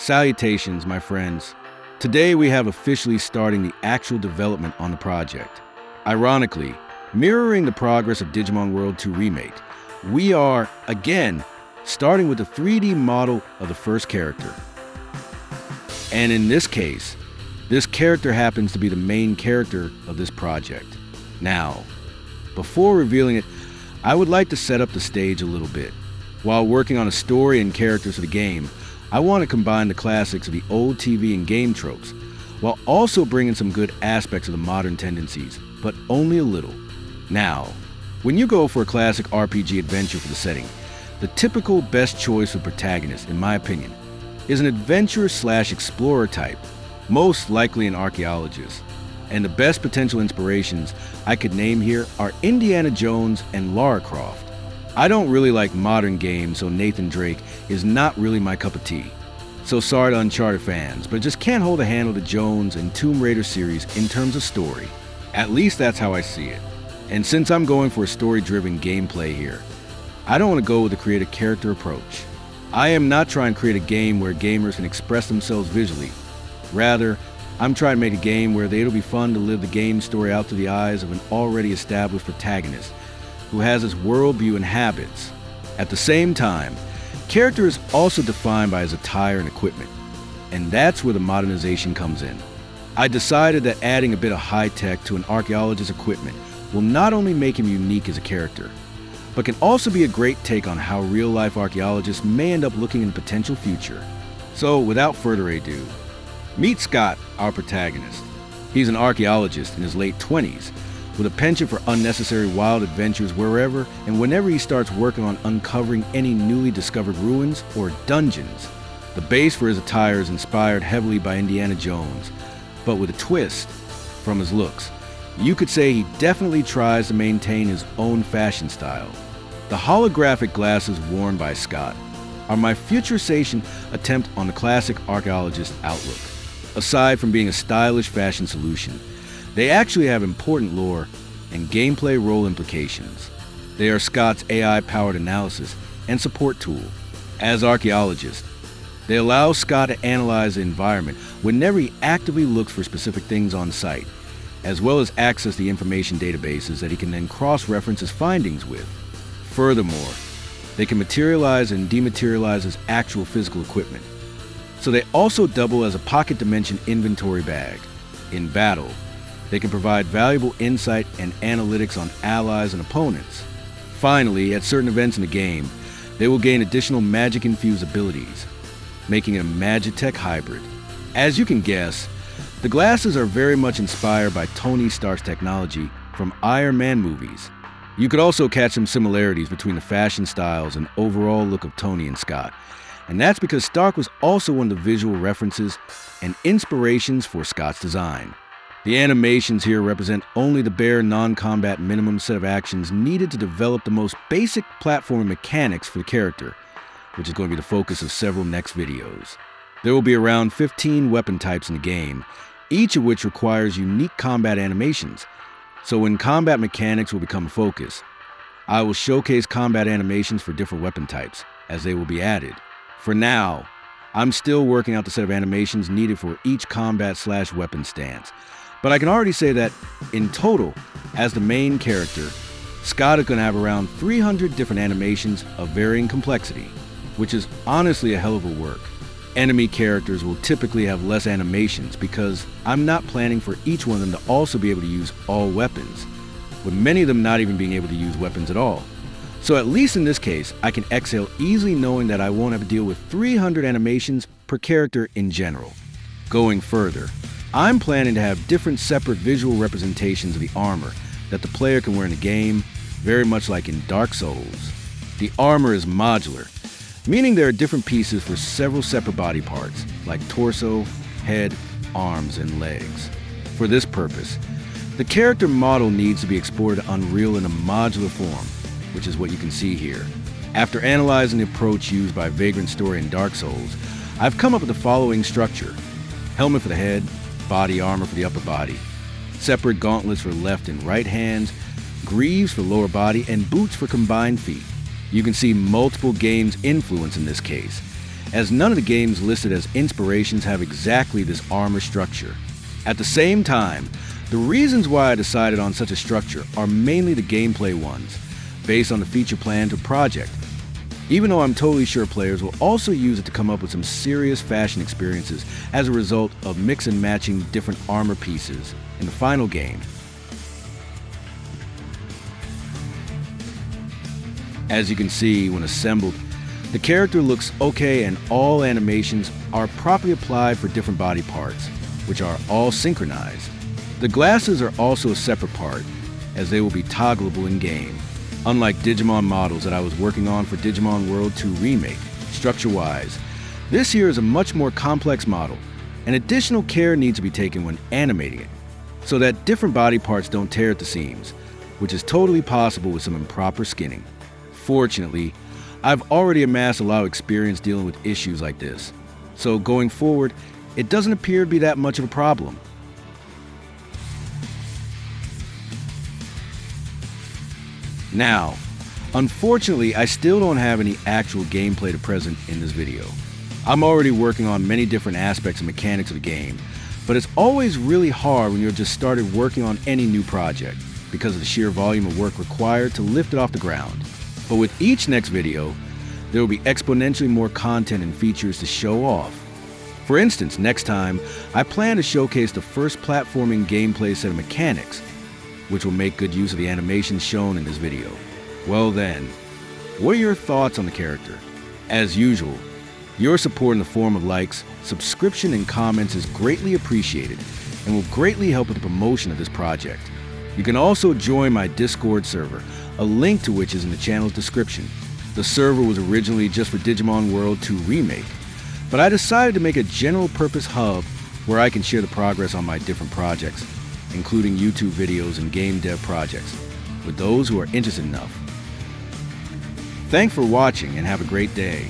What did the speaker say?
Salutations, my friends. Today we have officially starting the actual development on the project. Ironically, mirroring the progress of Digimon World 2 Remake, we are, again, starting with the 3D model of the first character. And in this case, this character happens to be the main character of this project. Now, before revealing it, I would like to set up the stage a little bit. While working on a story and characters for the game, I want to combine the classics of the old TV and game tropes, while also bringing some good aspects of the modern tendencies, but only a little. Now, when you go for a classic RPG adventure for the setting, the typical best choice of protagonist, in my opinion, is an adventurer/explorer type, most likely an archaeologist. And the best potential inspirations I could name here are Indiana Jones and Lara Croft. I don't really like modern games, so Nathan Drake is not really my cup of tea. So sorry to Uncharted fans, but just can't hold a handle to Jones and Tomb Raider series in terms of story. At least that's how I see it. And since I'm going for a story-driven gameplay here, I don't want to go with a creative character approach. I am not trying to create a game where gamers can express themselves visually. Rather, I'm trying to make a game where it'll be fun to live the game story out through the eyes of an already established protagonist who has his worldview and habits. At the same time, character is also defined by his attire and equipment, and that's where the modernization comes in. I decided that adding a bit of high-tech to an archaeologist's equipment will not only make him unique as a character, but can also be a great take on how real-life archaeologists may end up looking in the potential future. So, without further ado, meet Scott, our protagonist. He's an archaeologist in his late 20s, with a penchant for unnecessary wild adventures wherever and whenever he starts working on uncovering any newly discovered ruins or dungeons. The base for his attire is inspired heavily by Indiana Jones, but with a twist from his looks. You could say he definitely tries to maintain his own fashion style. The holographic glasses worn by Scott are my futurization attempt on the classic archaeologist outlook. Aside from being a stylish fashion solution, they actually have important lore and gameplay role implications. They are Scott's AI-powered analysis and support tool. As archaeologists, they allow Scott to analyze the environment whenever he actively looks for specific things on site, as well as access the information databases that he can then cross-reference his findings with. Furthermore, they can materialize and dematerialize his actual physical equipment. So they also double as a pocket dimension inventory bag. In battle, they can provide valuable insight and analytics on allies and opponents. Finally, at certain events in the game, they will gain additional magic-infused abilities, making it a Magitech hybrid. As you can guess, the glasses are very much inspired by Tony Stark's technology from Iron Man movies. You could also catch some similarities between the fashion styles and overall look of Tony and Scott, and that's because Stark was also one of the visual references and inspirations for Scott's design. The animations here represent only the bare non-combat minimum set of actions needed to develop the most basic platforming mechanics for the character, which is going to be the focus of several next videos. There will be around 15 weapon types in the game, each of which requires unique combat animations. So when combat mechanics will become a focus, I will showcase combat animations for different weapon types, as they will be added. For now, I'm still working out the set of animations needed for each combat/weapon stance. But I can already say that, in total, as the main character, Scott is going to have around 300 different animations of varying complexity, which is honestly a hell of a work. Enemy characters will typically have less animations because I'm not planning for each one of them to also be able to use all weapons, with many of them not even being able to use weapons at all. So at least in this case, I can exhale easily knowing that I won't have to deal with 300 animations per character in general. Going further, I'm planning to have different separate visual representations of the armor that the player can wear in the game, very much like in Dark Souls. The armor is modular, meaning there are different pieces for several separate body parts, like torso, head, arms, and legs. For this purpose, the character model needs to be exported to Unreal in a modular form, which is what you can see here. After analyzing the approach used by Vagrant Story and Dark Souls, I've come up with the following structure: helmet for the head, body armor for the upper body, separate gauntlets for left and right hands, greaves for lower body, and boots for combined feet. You can see multiple games' influence in this case, as none of the games listed as inspirations have exactly this armor structure. At the same time, the reasons why I decided on such a structure are mainly the gameplay ones, based on the feature plan to project, even though I'm totally sure players will also use it to come up with some serious fashion experiences as a result of mix and matching different armor pieces in the final game. As you can see, when assembled, the character looks okay and all animations are properly applied for different body parts, which are all synchronized. The glasses are also a separate part, as they will be toggleable in-game, unlike Digimon models that I was working on for Digimon World 2 Remake. Structure-wise, this here is a much more complex model, and additional care needs to be taken when animating it, so that different body parts don't tear at the seams, which is totally possible with some improper skinning. Fortunately, I've already amassed a lot of experience dealing with issues like this, so going forward, it doesn't appear to be that much of a problem. Now, unfortunately, I still don't have any actual gameplay to present in this video. I'm already working on many different aspects and mechanics of the game, but it's always really hard when you're just started working on any new project because of the sheer volume of work required to lift it off the ground. But with each next video, there will be exponentially more content and features to show off. For instance, next time, I plan to showcase the first platforming gameplay set of mechanics, which will make good use of the animations shown in this video. Well then, what are your thoughts on the character? As usual, your support in the form of likes, subscription, and comments is greatly appreciated and will greatly help with the promotion of this project. You can also join my Discord server, a link to which is in the channel's description. The server was originally just for Digimon World 2 Remake, but I decided to make a general purpose hub where I can share the progress on my different projects, including YouTube videos and game dev projects, with those who are interested enough. Thanks for watching and have a great day.